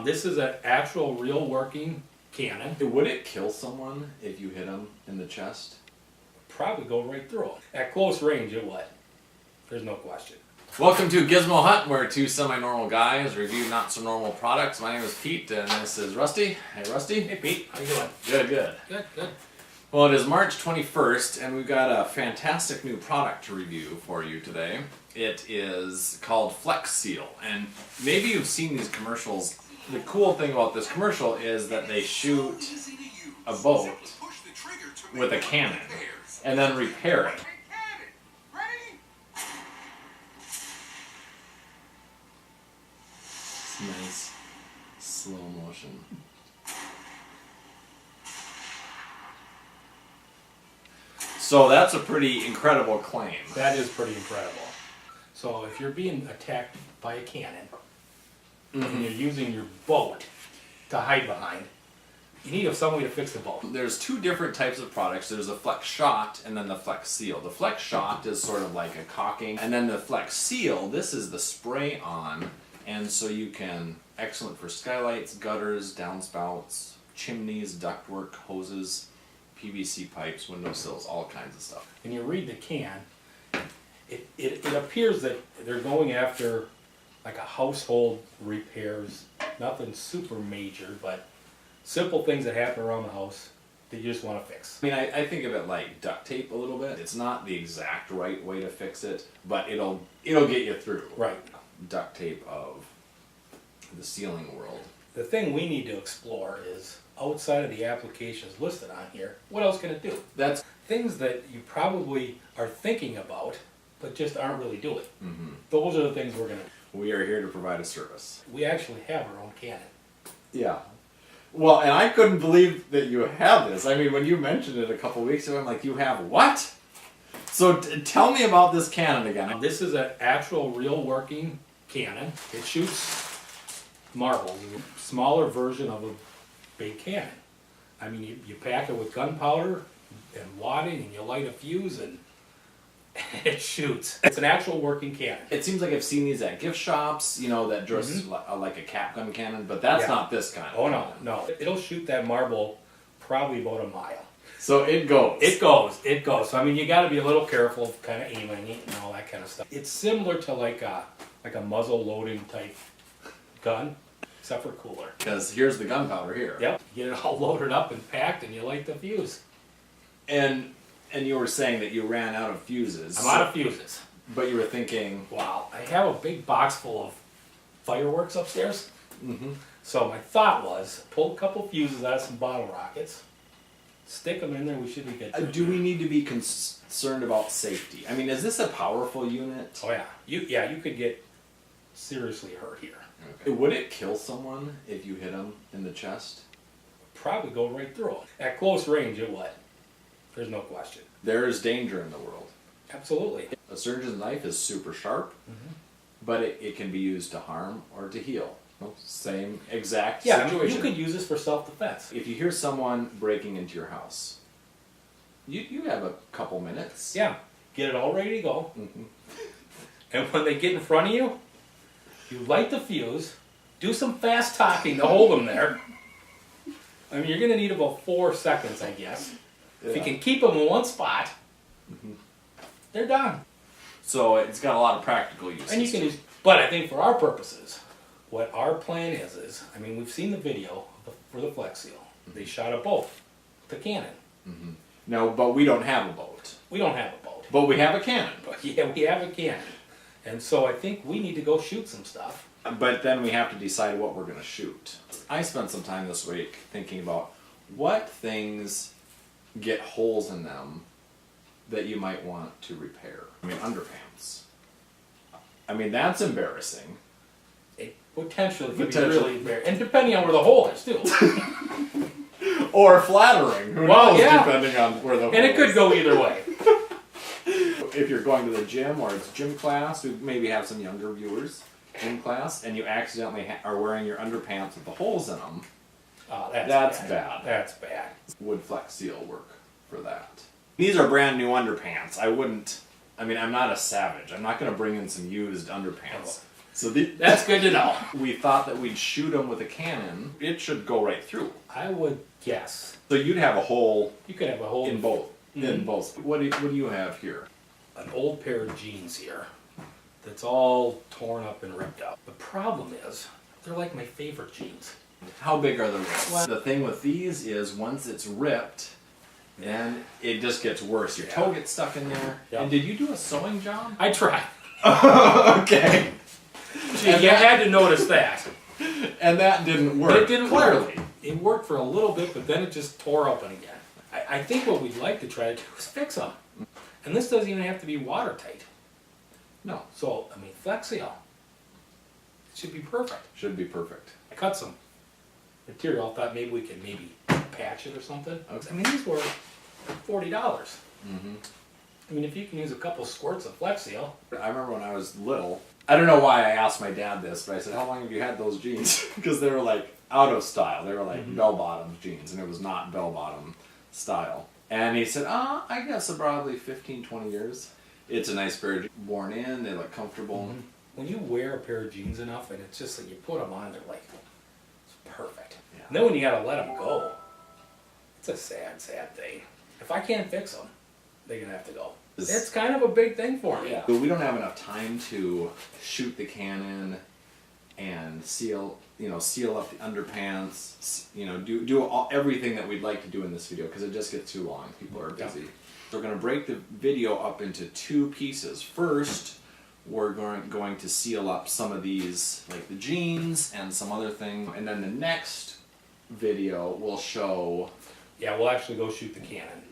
This is an actual real working cannon. Would it kill someone if you hit them in the chest? Probably go right through it. At close range it would. There's no question. Welcome to GizmoHut, where two semi-normal guys review not-so-normal products. My name is Pete, and this is Rusty. Hey, Rusty. Hey, Pete. How you doing? Good, good. Good, good. Well, it is March 21st, and we've got a fantastic new product to review for you today. It is called Flex Seal, and maybe you've seen these commercials. The cool thing about this commercial is that they shoot a boat with a cannon and then repair it. It's nice slow motion. So that's a pretty incredible claim. That is pretty incredible. So if you're being attacked by a cannon, and you're using your boat to hide behind, you need some way to fix the boat. There's two different types of products. There's a Flex Shot and then the Flex Seal. The Flex Shot is sort of like a caulking, and then the Flex Seal, this is the spray on, and so you can, excellent for skylights, gutters, downspouts, chimneys, ductwork, hoses, PVC pipes, windowsills, all kinds of stuff. When you read the can, it appears that they're going after like a household repairs, nothing super major, but simple things that happen around the house that you just want to fix. I mean, I think of it like duct tape a little bit. It's not the exact right way to fix it, but it'll get you through. Right. Duct tape of the sealing world. The thing we need to explore is, outside of the applications listed on here, what else can it do? That's things that you probably are thinking about, but just aren't really doing. mm-hmm. Those are the things we're going to do. We are here to provide a service. We actually have our own cannon. Yeah. Well, and I couldn't believe that you have this. I mean, when you mentioned it a couple weeks ago, I'm like, you have what? So tell me about this cannon again. This is an actual real working cannon. It shoots marbles, a smaller version of a big cannon. I mean, you pack it with gunpowder and wadding, and you light a fuse, and it shoots. It's an actual working cannon. It seems like I've seen these at gift shops, you know, that dress like a cap gun cannon, but that's not this kind. Oh, no. It'll shoot that marble probably about a mile. So it goes. It goes. So, I mean, you got to be a little careful of kind of aiming it and all that kind of stuff. It's similar to like a muzzle loading type gun, except for cooler. Because here's the gunpowder here. Yep. You get it all loaded up and packed, and you light the fuse. And you were saying that you ran out of fuses. I'm out of fuses. But you were thinking, wow, I have a big box full of fireworks upstairs. mm-hmm. So my thought was, pull a couple fuses out of some bottle rockets, stick them in there, we should be good. Do we need to be concerned about safety? I mean, is this a powerful unit? Oh yeah. You could get seriously hurt here. Okay. Would it kill someone if you hit them in the chest? Probably go right through it. At close range it would. There's no question. There is danger in the world. Absolutely. A surgeon's knife is super sharp, but it can be used to harm or to heal. Same exact situation. You could use this for self-defense. If you hear someone breaking into your house, you have a couple minutes. Yeah, get it all ready to go. And when they get in front of you, you light the fuse, do some fast talking to hold them there. I mean, you're going to need about 4 seconds, I guess. Yeah. If you can keep them in one spot, they're done. So it's got a lot of practical uses. And you can use, but I think for our purposes, what our plan is, I mean, we've seen the video for the Flex Seal. They shot a boat, the cannon. No, but we don't have a boat. We don't have a boat. But we have a cannon. But yeah, we have a cannon. And so I think we need to go shoot some stuff. But then we have to decide what we're going to shoot. I spent some time this week thinking about what things get holes in them that you might want to repair. I mean, underpants. I mean, that's embarrassing. It potentially could be really embarrassing. And depending on where the hole is, too. Or flattering. Who knows, depending on where the hole is. And it could go either way. If you're going to the gym or it's gym class, we maybe have some younger viewers in class, and you accidentally are wearing your underpants with the holes in them. That's bad. That's bad. Would Flex Seal work for that? These are brand new underpants. I mean, I'm not a savage. I'm not going to bring in some used underpants. So That's good to know. we thought that we'd shoot them with a cannon. It should go right through. I would guess. So you'd have a hole You could have a hole in both. In both. What do you have here? An old pair of jeans here that's all torn up and ripped up. The problem is, they're like my favorite jeans. How big are the rips? Well, the thing with these is once it's ripped, then it just gets worse. Your toe gets stuck in there. Yep. And did you do a sewing job? I tried. Okay. Gee, you had to notice that. And that didn't work. It didn't clearly. It worked for a little bit, but then it just tore open again. I think what we'd like to try to do is fix them. And this doesn't even have to be watertight. No. So, I mean, Flex Seal. It should be perfect. Should be perfect. I cut some material. I thought maybe we could patch it or something. Okay. I mean, these were $40. Mm-hmm. I mean, if you can use a couple squirts of Flex Seal. I remember when I was little, I don't know why I asked my dad this, but I said, how long have you had those jeans? Because they were like out of style. They were like bell-bottom jeans, and it was not bell-bottom style. And he said, I guess probably 15, 20 years. It's a nice pair of jeans. Worn in, they look comfortable. Mm-hmm. When you wear a pair of jeans enough, and it's just like you put them on, they're like, it's perfect. Yeah. And then when you gotta let them go, it's a sad, sad thing. If I can't fix them, they're gonna have to go. It's kind of a big thing for me. Yeah. But we don't have enough time to shoot the cannon and seal up the underpants, do everything that we'd like to do in this video because it just gets too long. People are busy. So we're going to break the video up into two pieces. First, we're going to seal up some of these, like the jeans and some other thing, and then the next video will show. Yeah, we'll actually go shoot the cannon.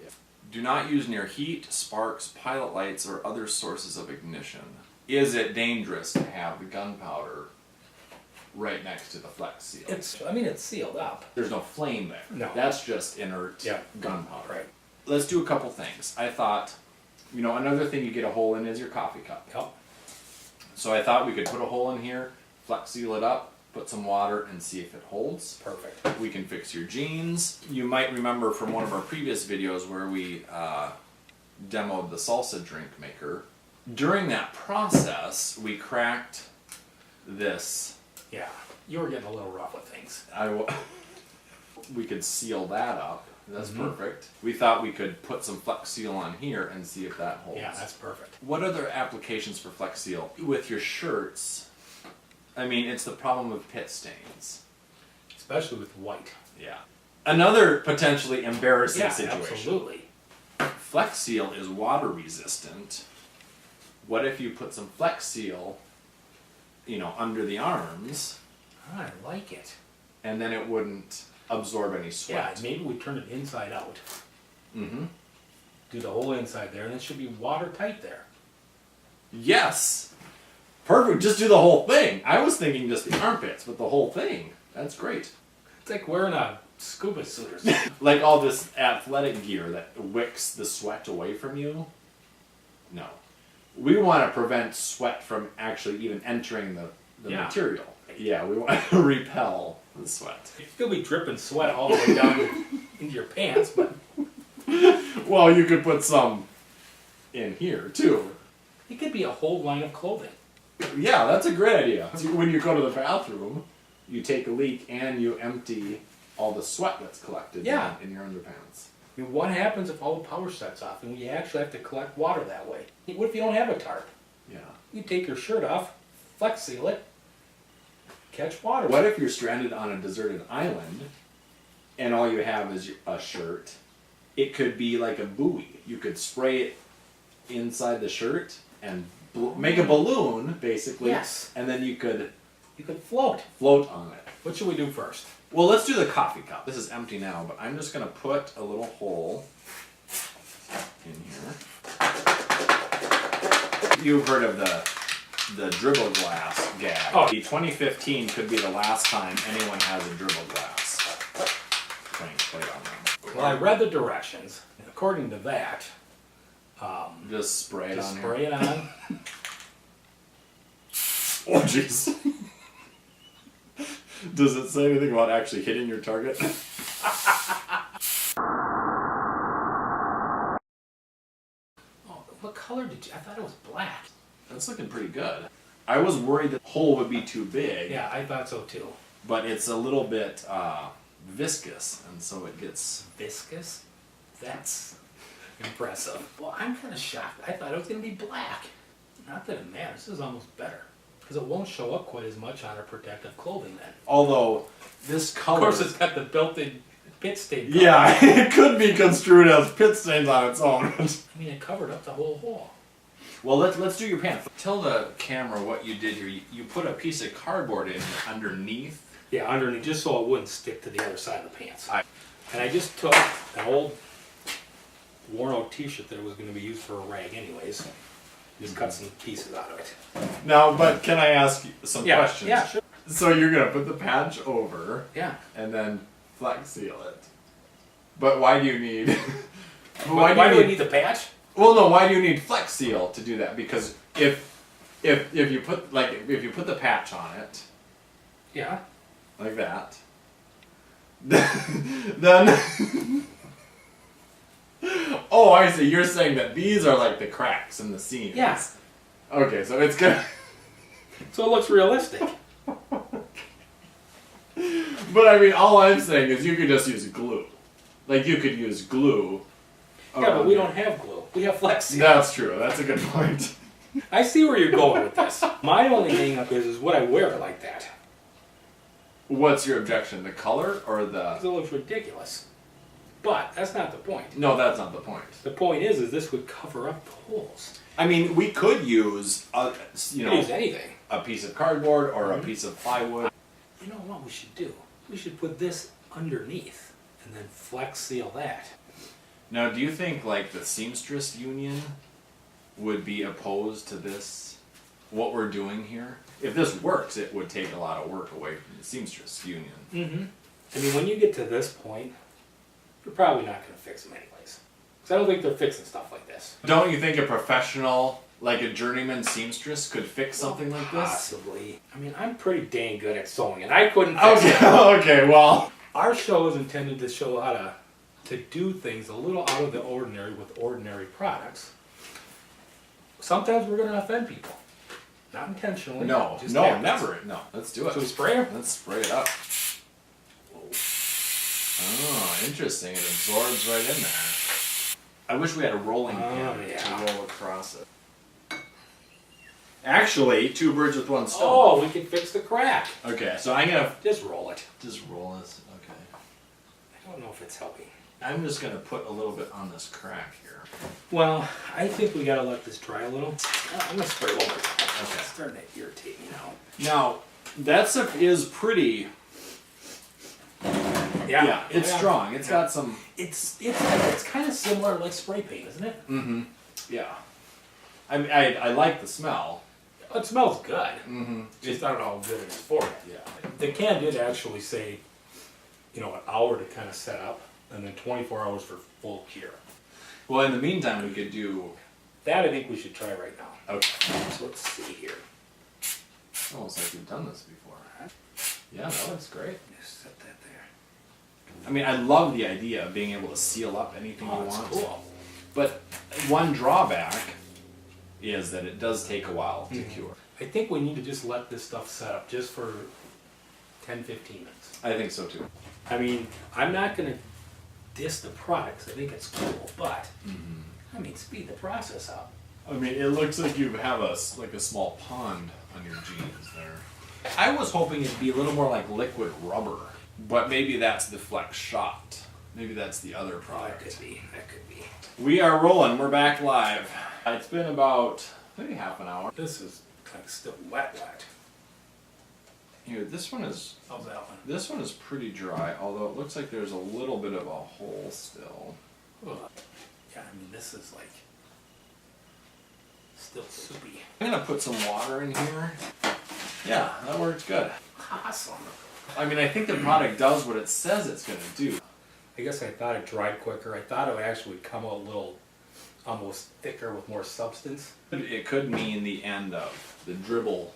Do not use near heat, sparks, pilot lights, or other sources of ignition. Is it dangerous to have the gunpowder right next to the Flex Seal? It's sealed up. There's no flame there. No. That's just inert gunpowder. Right. Let's do a couple things. I thought, another thing you get a hole in is your coffee cup. Yep. So I thought we could put a hole in here, Flex Seal it up, put some water, and see if it holds. Perfect. We can fix your jeans. You might remember from one of our previous videos where we demoed the salsa drink maker. During that process, we cracked this. Yeah, you were getting a little rough with things. We could seal that up. That's perfect. We thought we could put some Flex Seal on here and see if that holds. Yeah, that's perfect. What other applications for Flex Seal? With your shirts, it's the problem of pit stains. Especially with white. Yeah. Another potentially embarrassing situation. Absolutely. Flex Seal is water resistant. What if you put some Flex Seal, under the arms? I like it. And then it wouldn't absorb any Yeah, sweat. maybe we turn it inside out. Mm-hmm. Do the whole inside there, and it should be watertight there. Yes! Perfect, just do the whole thing. I was thinking just the armpits, but the whole thing. That's great. It's like wearing a scuba suit or something. Like all this athletic gear that wicks the sweat away from you. No. We want to prevent sweat from actually even entering the material. Yeah, we want to repel the sweat. You'll be dripping sweat all the way down into your pants, but Well, you could put some in here too. it could be a whole line of clothing. Yeah, that's a great idea. So when you go to the bathroom, you take a leak and you empty all the sweat that's collected in your underpants. I mean, what happens if all the power shuts off and you actually have to collect water that way? What if you don't have a tarp? Yeah. You take your shirt off, Flex Seal it, catch water. What if you're stranded on a deserted island and all you have is a shirt? It could be like a buoy. You could spray it inside the shirt and make a balloon, basically. Yes. And then you could float. float on it. What should we do first? Well, let's do the coffee cup. This is empty now, but I'm just going to put a little hole in here. You've heard of the dribble glass gag. Oh. The 2015 could be the last time anyone has a dribble glass playing plate on them. Well, I read the directions. According to that, Just spray it just on spray here. it on. Oh, jeez. Does it say anything about actually hitting your target? Oh, what color did you? I thought it was black. That's looking pretty good. I was worried the hole would be too big. Yeah, I thought so too. But it's a little bit viscous, and so it gets... Viscous? That's impressive. Well, I'm kind of shocked. I thought it was going to be black. Not that it matters. This is almost better. Because it won't show up quite as much on our protective clothing then. Although, this color... Of course, it's got the built-in pit stain color. Yeah, it could be construed as pit stains on its own. I mean, it covered up the whole hole. Well, let's do your pants. Tell the camera what you did here. You put a piece of cardboard in underneath. Yeah, underneath, just so it wouldn't stick to the other side of the pants. And I just took an old worn-out t-shirt that was going to be used for a rag anyways. Just cut some pieces out of it. Now, but can I ask you some questions? Yeah, sure. So you're going to put the patch over. Yeah. And then Flex seal it. But why do you need... why do we need the patch? Well, no. Why do you need Flex Seal to do that? Because if you put the patch on it, Yeah. like that, then oh, I see. You're saying that these are like the cracks in the seams. Yeah. Okay, so it's gonna. So it looks realistic. But I mean, all I'm saying is you could just use glue. Like you could use glue. Yeah, but we don't have glue. We have Flex Seal. That's true. That's a good point. I see where you're going with this. My only hang up is would I wear it like that? What's your objection? The color or the? Because it looks ridiculous. But that's not the point. No, that's not the point. The point is this would cover up the holes. I mean, we could use You can use anything. a piece of cardboard or a piece of plywood. You know what we should do? We should put this underneath and then Flex Seal that. Now, do you think like the seamstress union would be opposed to this? What we're doing here? If this works, it would take a lot of work away from the seamstress union. Mm-hmm. I mean, when you get to this point, you're probably not going to fix them anyways. Because I don't think they're fixing stuff like this. Don't you think a professional, like a journeyman seamstress, could fix something like this? Possibly. I mean, I'm pretty dang good at sewing, and I couldn't fix it. Okay, well. Our show is intended to show how to do things a little out of the ordinary with ordinary products. Sometimes we're going to offend people. Not intentionally. No, just no, happens. never. No, let's do it. So we spray them? Let's spray it up. Oh, interesting. It absorbs right in there. I wish we had a rolling pin to roll across it. Actually, two birds with one stone. Oh, we can fix the crack. Okay, so I'm gonna Just roll it. just roll this. Okay. I don't know if it's helping. I'm just gonna put a little bit on this crack here. Well, I think we gotta let this dry a little. I'm gonna spray one more time. Okay. It's starting to irritate me now. Now, that stuff is pretty. Yeah, it's strong. It's got some. It's kind of similar like spray paint, isn't it? Mm-hmm. Yeah. I like the smell. It smells good. Mm-hmm. Just I don't know how good it is for it. Yeah. The can did actually say, an hour to kind of set up, and then 24 hours for full cure. Well, in the meantime, we could do. That I think we should try right now. Okay. So let's see here. Almost like we've done this before. Yeah, that looks great. Just set that there. I mean, I love the idea of being able to seal up anything you That's want. cool. But one drawback is that it does take a while to cure. I think we need to just let this stuff set up just for 10, 15 minutes. I think so too. I mean, I'm not going to diss the products. I think it's cool, but I mean, speed the process up. I mean, it looks like you have a small pond on your jeans there. I was hoping it'd be a little more like liquid rubber, but maybe that's the Flex Shot. Maybe that's the other product. That could be. That could be. We are rolling. We're back live. It's been about maybe half an hour. This is kind of still wet. Here, this one is. How's that one? This one is pretty dry, although it looks like there's a little bit of a hole still. Ugh. Yeah, I mean, this is like still soupy. I'm gonna put some water in here. Yeah, that works good. Awesome. I mean, I think the product does what it says it's gonna do. I guess I thought it dried quicker. I thought it would actually come out a little almost thicker with more substance. It could mean the end of the dribble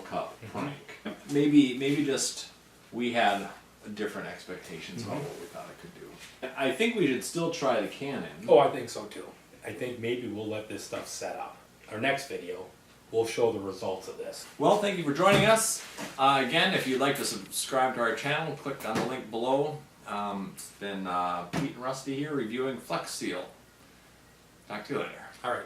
cup prank. Maybe just we had different expectations about what we thought it could do. I think we should still try the Canon. Oh, I think so too. I think maybe we'll let this stuff set up. Our next video, we'll show the results of this. Well, thank you for joining us. Again, if you'd like to subscribe to our channel, click on the link below. It's been Pete and Rusty here reviewing Flex Seal. Talk to you later. All right.